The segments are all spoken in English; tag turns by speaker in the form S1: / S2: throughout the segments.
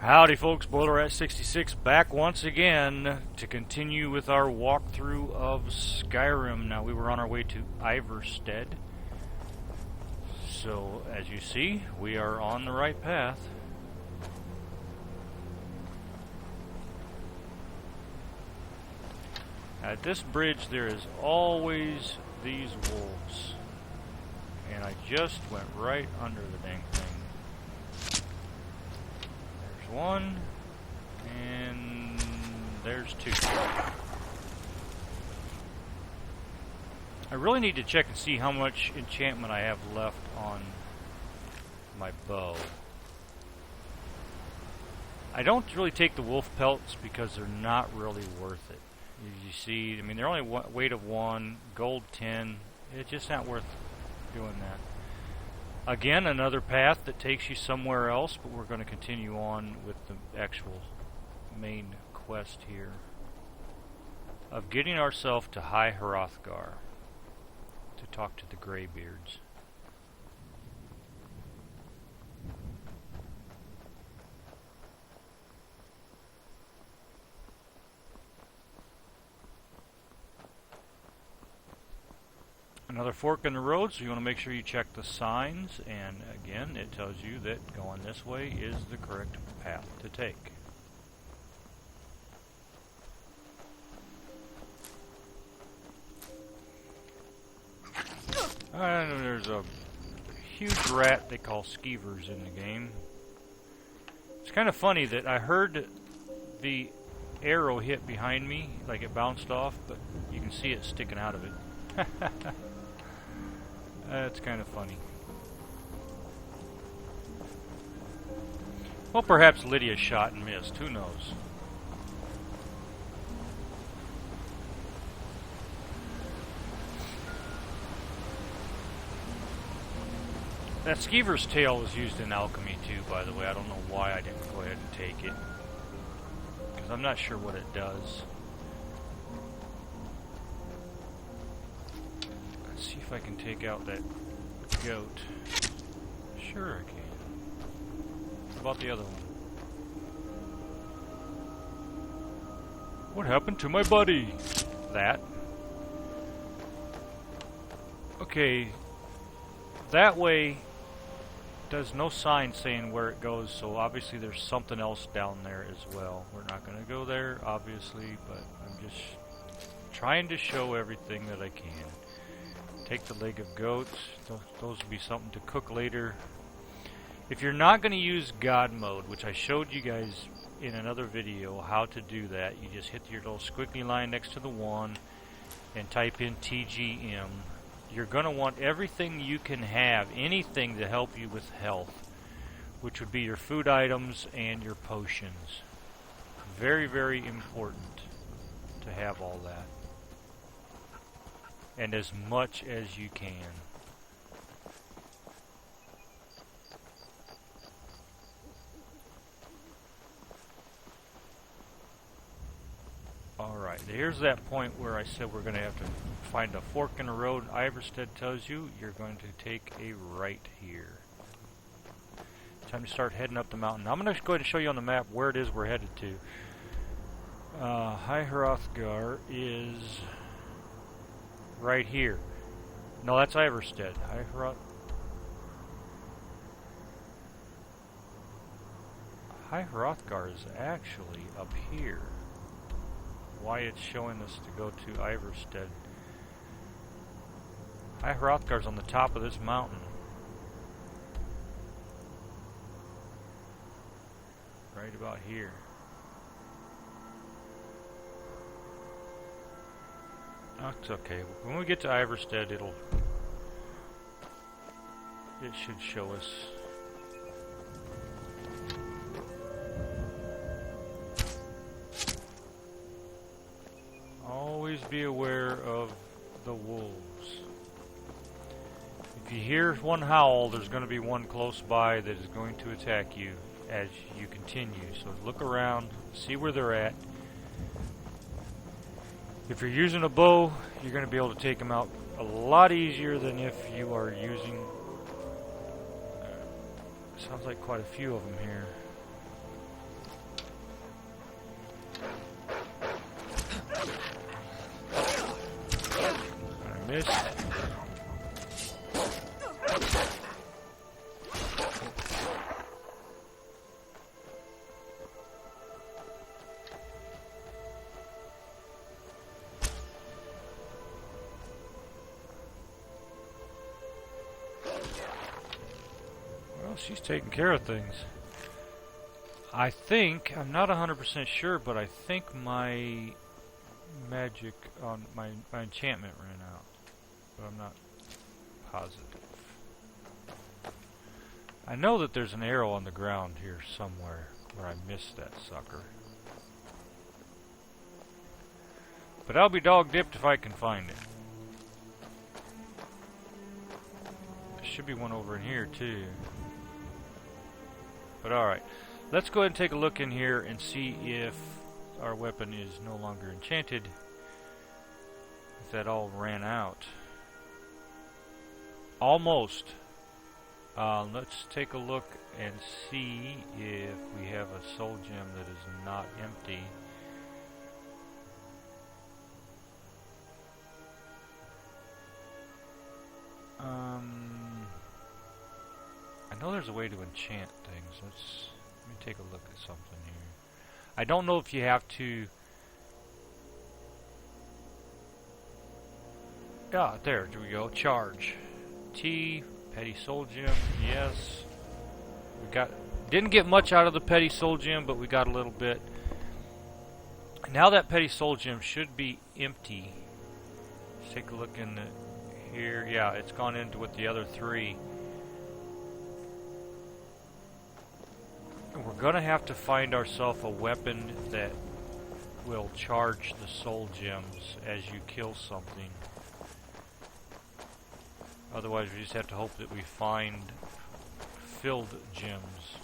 S1: Howdy folks, BoilerRat66 back once again to continue with our walkthrough of Skyrim. Now we were on our way to Iverstead, so as you see we are on the right path. At this bridge there is always these wolves, and I just went right under the dang thing. One, and there's two. I really need to check and see how much enchantment I have left on my bow. I don't really take the wolf pelts because they're not really worth it. You see, I mean, they're only weight of 1, gold 10. It's just not worth doing that. Again, another path that takes you somewhere else, but we're going to continue on with the actual main quest here of getting ourselves to High Hrothgar to talk to the greybeards. Another fork in the road, so you want to make sure you check the signs, and again it tells you that going this way is the correct path to take. And there's a huge rat they call skeevers in the game. It's kind of funny that I heard the arrow hit behind me, like it bounced off, but you can see it sticking out of it. That's kind of funny. Well, perhaps Lydia shot and missed. Who knows? That skeever's tail was used in alchemy too, by the way. I don't know why I didn't go ahead and take it, because I'm not sure what it does. See if I can take out that goat. Sure I can. How about the other one? What happened to my buddy? That. Okay. That way does no sign saying where it goes, so obviously there's something else down there as well. We're not going to go there, obviously, but I'm just trying to show everything that I can. Take the leg of goats. Those will be something to cook later. If you're not going to use God mode, which I showed you guys in another video how to do that, you just hit your little squiggly line next to the 1 and type in TGM. You're going to want everything you can have, anything to help you with health, which would be your food items and your potions. Very, very important to have all that. And as much as you can. Alright, here's that point where I said we're going to have to find a fork in the road. Iverstead tells you you're going to take a right here. Time to start heading up the mountain. Now I'm going to go ahead and show you on the map where it is we're headed to. High Hrothgar is right here. No, that's Iverstead. High Hrothgar is actually up here. Why it's showing us to go to Iverstead. High Hrothgar's on the top of this mountain. Right about here. That's okay. When we get to Iverstead, it should show us. Always be aware of the wolves. If you hear one howl, there's going to be one close by that is going to attack you as you continue. So look around, see where they're at. If you're using a bow, you're going to be able to take them out a lot easier than if you are using... sounds like quite a few of them here. Well, she's taking care of things. I think, I'm not 100% sure, but I think my magic on my enchantment ran out. But I'm not positive. I know that there's an arrow on the ground here somewhere where I missed that sucker. But I'll be dog dipped if I can find it. There should be one over in here too. But alright, let's go ahead and take a look in here and see if our weapon is no longer enchanted. If that all ran out. Almost. Let's take a look and see if we have a soul gem that is not empty. I know there's a way to enchant things. Let me take a look at something here. I don't know if you have to... Yeah, there we go. Charge. T, petty soul gem, yes. We didn't get much out of the petty soul gem, but we got a little bit. Now that petty soul gem should be empty. Let's take a look in here. Yeah, it's gone into with the other three. We're gonna have to find ourselves a weapon that will charge the soul gems as you kill something. Otherwise, we just have to hope that we find filled gems.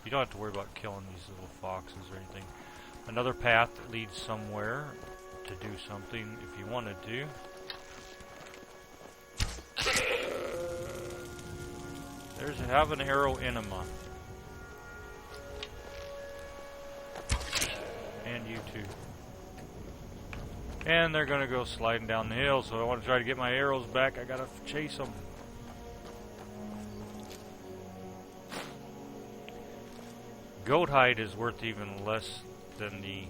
S1: You don't have to worry about killing these little foxes or anything. Another path that leads somewhere to do something if you wanted to. Have an arrow enema. And you too. And they're gonna go sliding down the hill, so I want to try to get my arrows back. I gotta chase them. Goat hide is worth even less than the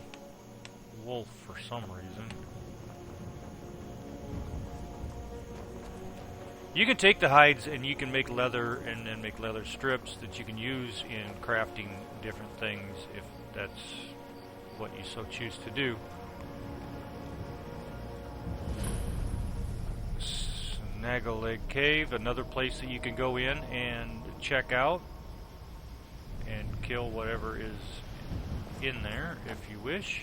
S1: wolf for some reason. You can take the hides and you can make leather and then make leather strips that you can use in crafting different things if that's what you so choose to do. Snaggle-Leg Cave, another place that you can go in and check out and kill whatever is in there if you wish.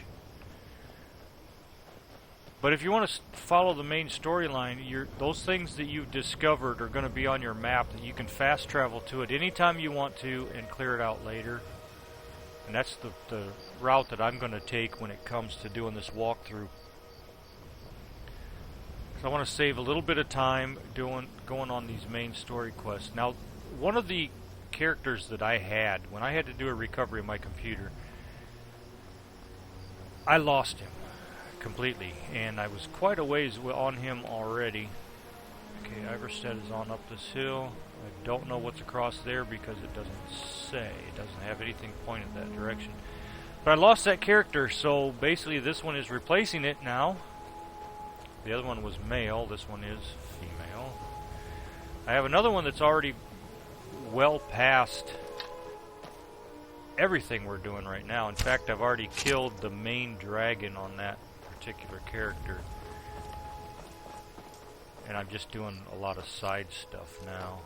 S1: But if you want to follow the main storyline, those things that you've discovered are going to be on your map that you can fast travel to it anytime you want to and clear it out later. And that's the route that I'm going to take when it comes to doing this walkthrough. So I want to save a little bit of time going on these main story quests. Now, one of the characters that I had, when I had to do a recovery of my computer, I lost him completely, and I was quite a ways on him already. Okay, Iverstead is on up this hill. I don't know what's across there because it doesn't say. It doesn't have anything pointed that direction. But I lost that character, so basically this one is replacing it now. The other one was male, this one is female. I have another one that's already well past everything we're doing right now. In fact, I've already killed the main dragon on that particular character. And I'm just doing a lot of side stuff now.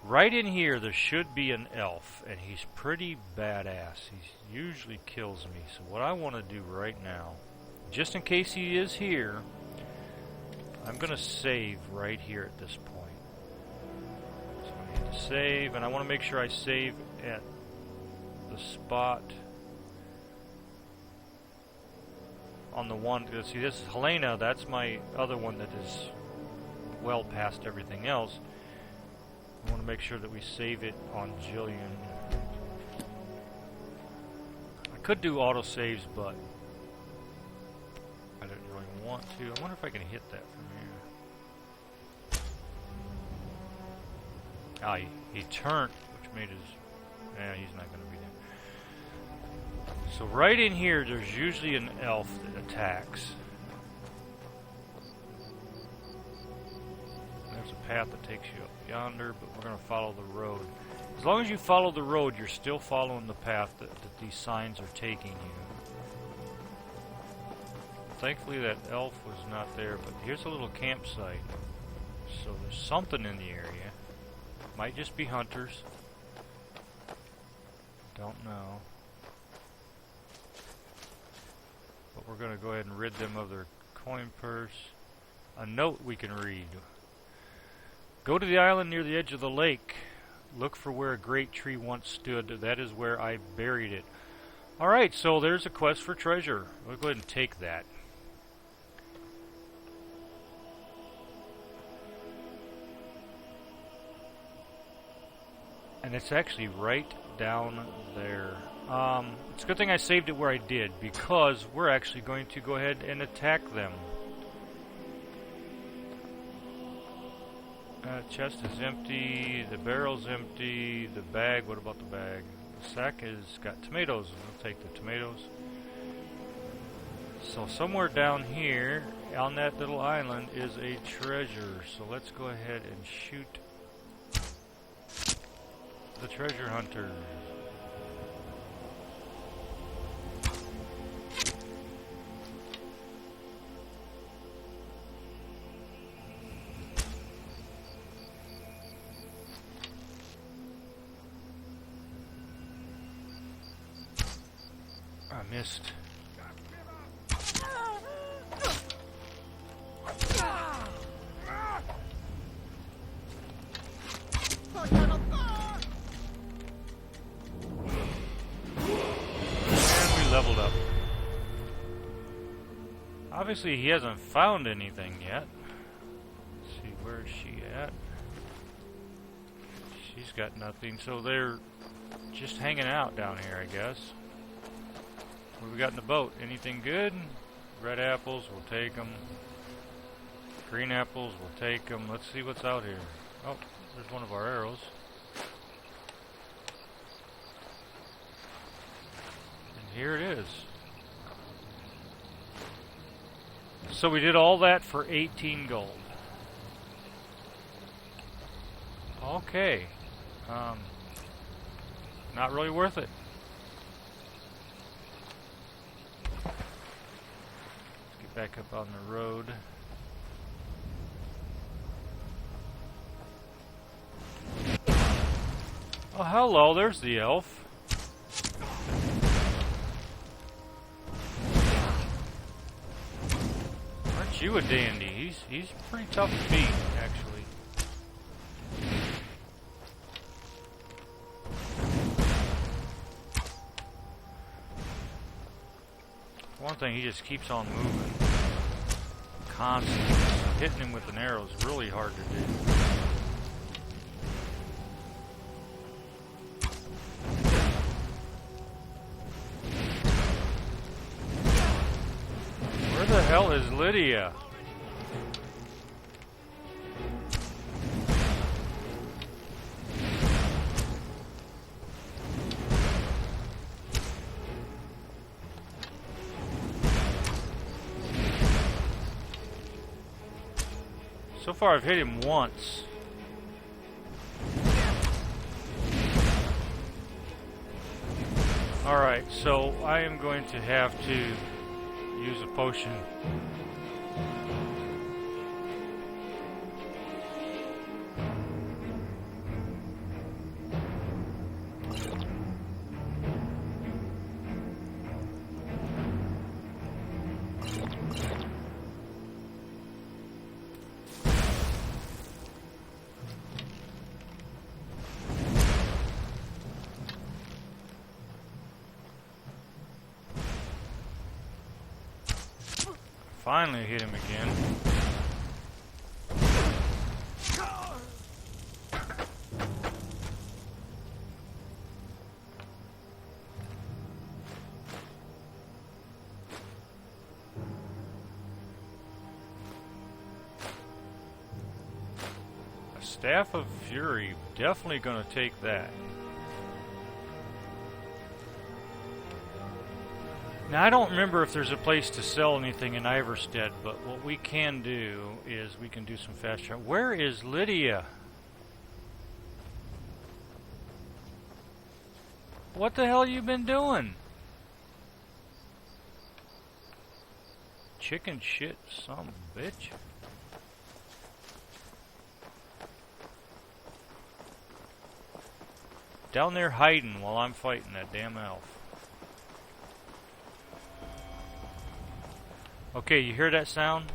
S1: Right in here there should be an elf, and he's pretty badass. He usually kills me. So what I want to do right now, just in case he is here, I'm going to save right here at this point. So I need to save, and I want to make sure I save at the spot on the one. See, this is Helena. That's my other one that is well past everything else. I want to make sure that we save it on Jillian. I could do autosaves, but I didn't really want to. I wonder if I can hit that from here. Ah, he turned, which made his... Yeah, he's not going to be there. So right in here, there's usually an elf that attacks. There's a path that takes you up yonder, but we're going to follow the road. As long as you follow the road, you're still following the path that these signs are taking you. Thankfully that elf was not there, but here's a little campsite. So there's something in the area. Might just be hunters. Don't know. But we're going to go ahead and rid them of their coin purse. A note we can read. Go to the island near the edge of the lake. Look for where a great tree once stood. That is where I buried it. Alright, so there's a quest for treasure. We'll go ahead and take that. And it's actually right down there. It's a good thing I saved it where I did, because we're actually going to go ahead and attack them. Chest is empty, the barrel's empty, the bag, what about the bag? The sack has got tomatoes, we'll take the tomatoes. So somewhere down here, on that little island, is a treasure. So let's go ahead and shoot the treasure hunter. I missed. Leveled up. Obviously he hasn't found anything yet. Let's see, where is she at? She's got nothing, so they're just hanging out down here, I guess. What have we got in the boat? Anything good? Red apples, we'll take them. Green apples, we'll take them. Let's see what's out here. Oh, there's one of our arrows. Here it is. So we did all that for 18 gold. Okay. Not really worth it. Let's get back up on the road. Oh, hello, there's the elf. You a dandy. He's pretty tough to beat, actually. One thing, he just keeps on moving. Constantly. Hitting him with an arrow is really hard to do. Where the hell is Lydia? So far I've hit him once. Alright, so I am going to have to use a potion. Finally hit him again. A Staff of Fury, definitely gonna take that. Now, I don't remember if there's a place to sell anything in Iverstead, but what we can do is we can do some fast travel. Where is Lydia? What the hell you been doing? Chicken shit, some bitch. Down there hiding while I'm fighting that damn elf. Okay, you hear that sound?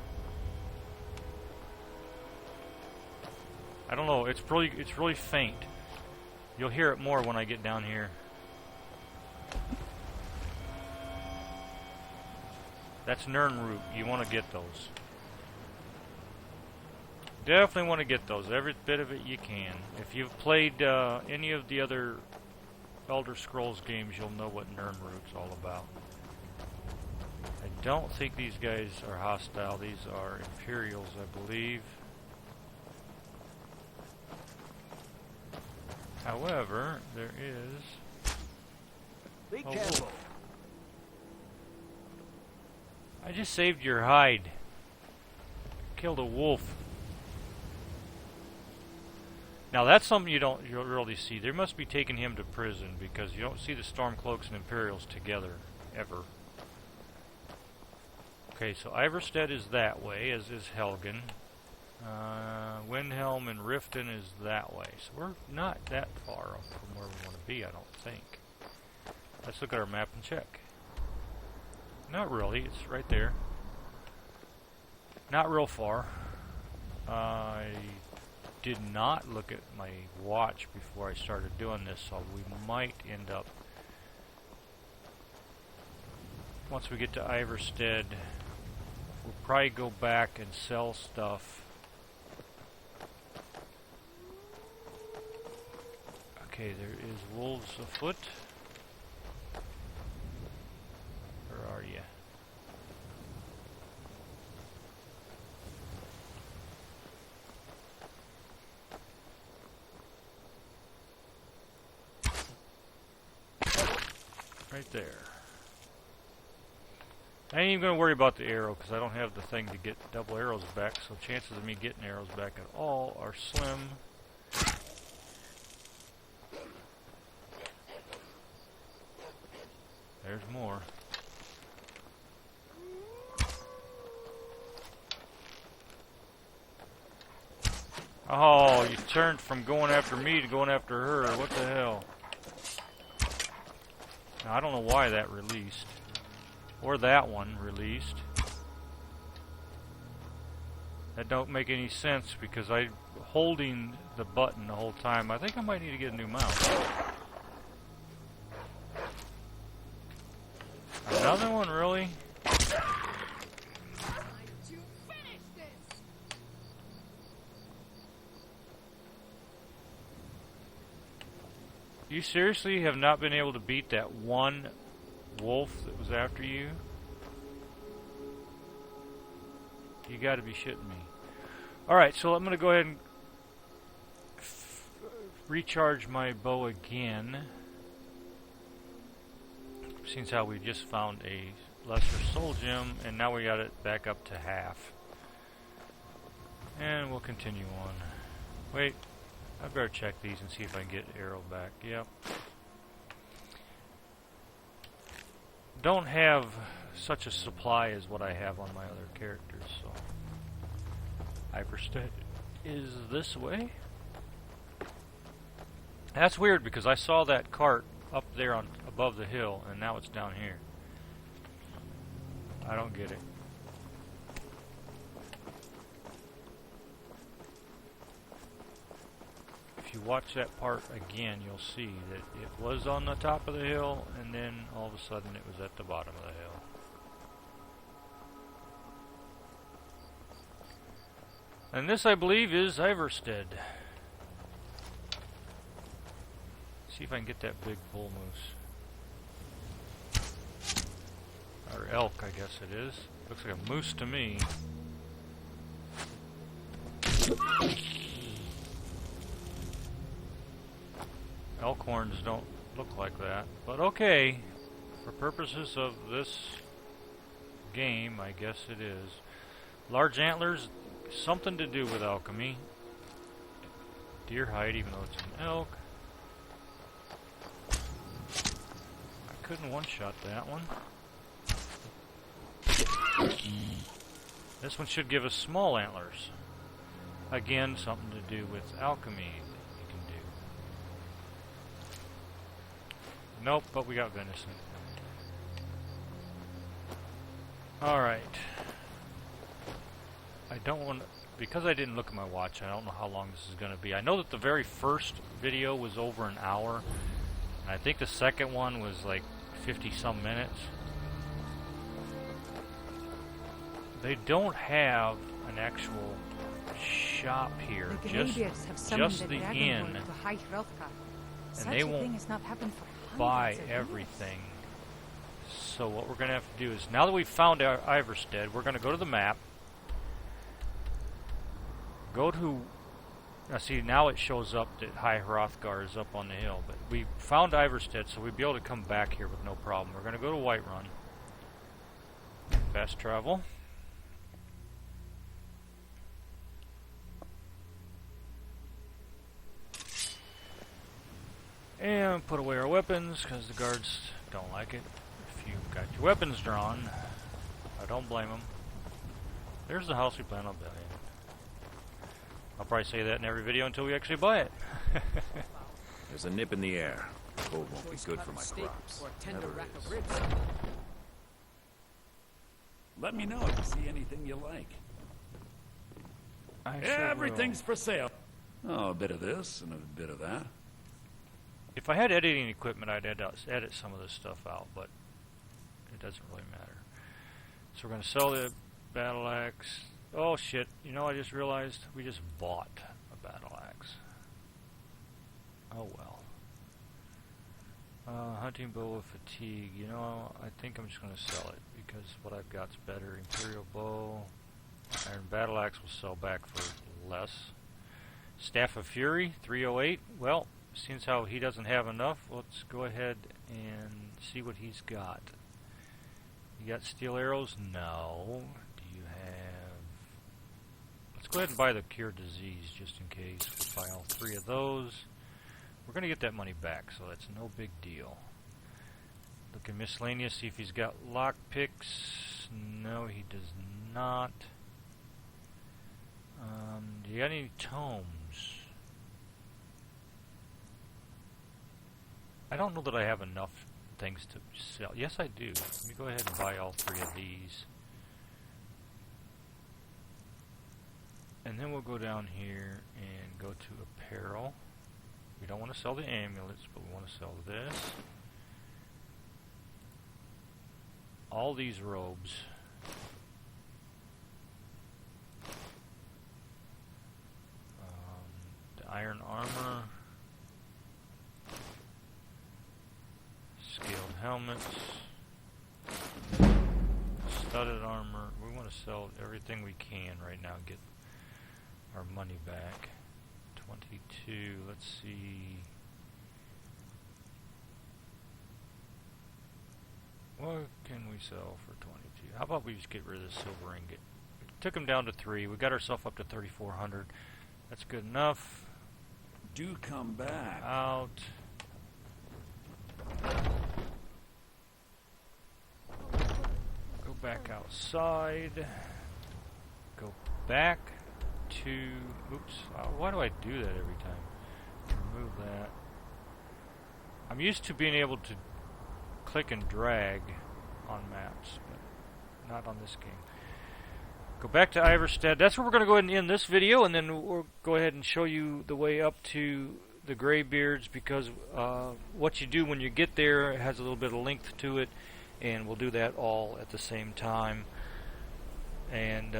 S1: I don't know, it's really faint. You'll hear it more when I get down here. That's Nernroot. You want to get those. Definitely want to get those. Every bit of it you can. If you've played any of the other Elder Scrolls games, you'll know what Nernroot's all about. I don't think these guys are hostile. These are Imperials, I believe. However, there is
S2: Be careful.
S1: wolf. I just saved your hide. Killed a wolf. Now that's something you'll really see. They must be taking him to prison because you don't see the Stormcloaks and Imperials together ever. Okay, so Iverstead is that way, as is Helgen. Windhelm and Riften is that way. So we're not that far off from where we want to be, I don't think. Let's look at our map and check. Not really, it's right there. Not real far. I did not look at my watch before I started doing this, so we might end up, once we get to Iverstead, we'll probably go back and sell stuff. Okay, there is wolves afoot. Where are you? Right there. I ain't even going to worry about the arrow because I don't have the thing to get double arrows back, so chances of me getting arrows back at all are slim. There's more. Oh, you turned from going after me to going after her. What the hell? Now, I don't know why that released. Or that one released. That don't make any sense because I'm holding the button the whole time. I think I might need to get a new mouse. Another one, really? You seriously have not been able to beat that one wolf that was after you? You gotta be shitting me. Alright, so I'm gonna go ahead and recharge my bow again. Seems how we just found a lesser soul gem, and now we got it back up to half. And we'll continue on. Wait, I better check these and see if I can get arrow back. Yep. Don't have such a supply as what I have on my other characters, so Iverstead is this way. That's weird because I saw that cart up there on above the hill and now it's down here. I don't get it. If you watch that part again, you'll see that it was on the top of the hill and then all of a sudden it was at the bottom of the hill. And this, I believe, is Iverstead. See if I can get that big bull moose. Or elk, I guess it is. Looks like a moose to me. Elk horns don't look like that, but okay. For purposes of this game, I guess it is. Large antlers, something to do with alchemy. Deer hide, even though it's an elk. I couldn't one-shot that one. This one should give us small antlers. Again, something to do with alchemy that you can do. Nope, but we got venison. Alright. I don't want to, because I didn't look at my watch, I don't know how long this is going to be. I know that the very first video was over an hour, and I think the second one was like 50-some minutes. They don't have an actual shop here, just the inn, and they won't buy everything. So what we're going to have to do is, now that we've found our Iverstead, we're going to go to the map, go to, see now it shows up that High Hrothgar is up on the hill, but we found Iverstead, so we'd be able to come back here with no problem. We're going to go to Whiterun, fast travel. And put away our weapons, because the guards don't like it. If you've got your weapons drawn, I don't blame them. There's the house we plan on building. I'll probably say that in every video until we actually buy it.
S3: There's a nip in the air. Cold won't be good for my crops. Never is.
S4: Let me know if you see anything you like.
S1: I sure
S4: Everything's
S1: will.
S4: for sale. Oh, a bit of this and a bit of that.
S1: If I had editing equipment, I'd edit some of this stuff out, but it doesn't really matter. So we're going to sell the battle axe. Oh shit, you know, I just realized we just bought a battle axe. Oh well. Hunting bow with fatigue. You know, I think I'm just going to sell it because what I've got's better. Imperial bow. Iron battle axe will sell back for less. Staff of Fury, 308. Well, since how he doesn't have enough, let's go ahead and see what he's got. You got steel arrows? No. Do you have... Let's go ahead and buy the cure disease just in case. We'll buy all 3 of those. We're going to get that money back, so that's no big deal. Look at miscellaneous, see if he's got lock picks. No, he does not. Do you got any tomes? I don't know that I have enough things to sell. Yes, I do. Let me go ahead and buy all 3 of these. And then we'll go down here and go to apparel. We don't want to sell the amulets, but we want to sell this. All these robes. The iron armor. Scaled helmets, studded armor. We want to sell everything we can right now and get our money back. 22, let's see. What can we sell for 22? How about we just get rid of this silver ingot? We took him down to 3. We got ourselves up to 3,400. That's good enough.
S4: Do come back.
S1: Out. Go back outside. Go back to... Oops. Why do I do that every time? Remove that. I'm used to being able to click and drag on maps, but not on this game. Go back to Iverstead. That's where we're going to go ahead and end this video, and then we'll go ahead and show you the way up to the greybeards, because what you do when you get there has a little bit of length to it, and we'll do that all at the same time. And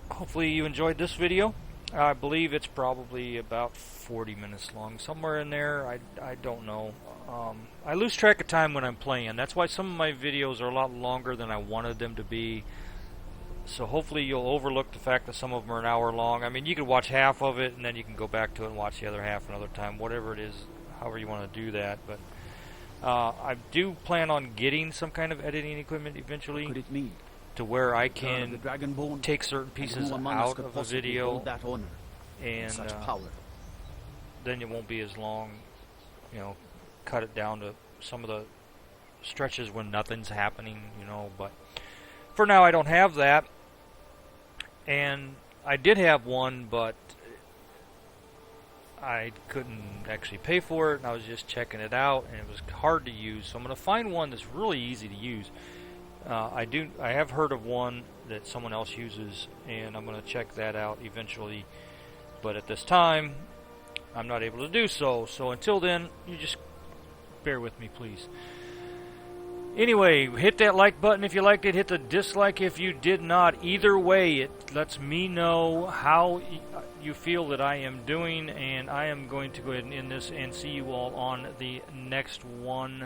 S1: hopefully you enjoyed this video. I believe it's probably about 40 minutes long, somewhere in there. I don't know. I lose track of time when I'm playing. That's why some of my videos are a lot longer than I wanted them to be. So hopefully you'll overlook the fact that some of them are an hour long. I mean, you could watch half of it, and then you can go back to it and watch the other half another time, whatever it is, however you want to do that. But I do plan on getting some kind of editing equipment eventually
S2: Could it mean?
S1: to where I
S2: The
S1: can
S2: Dragonborn?
S1: take certain pieces
S2: Who among us
S1: out
S2: could
S1: of a
S2: possibly
S1: video,
S2: hold that honor
S1: and
S2: such power?
S1: then it won't be as long, you know, cut it down to some of the stretches when nothing's happening, you know, but for now I don't have that. And I did have one, but I couldn't actually pay for it, and I was just checking it out, and it was hard to use. So I'm going to find one that's really easy to use. I have heard of one that someone else uses, and I'm going to check that out eventually. But at this time, I'm not able to do so. So until then, you just bear with me, please. Anyway, hit that like button if you liked it. Hit the dislike if you did not. Either way, it lets me know how you feel that I am doing, and I am going to go ahead and end this and see you all on the next one.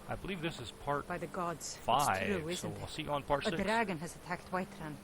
S1: I believe this is part
S5: By the gods,
S1: 5,
S5: it's true,
S1: so
S5: isn't
S1: I'll
S5: it?
S1: see you on part
S5: A
S1: 6.
S5: dragon has attacked Whiterun.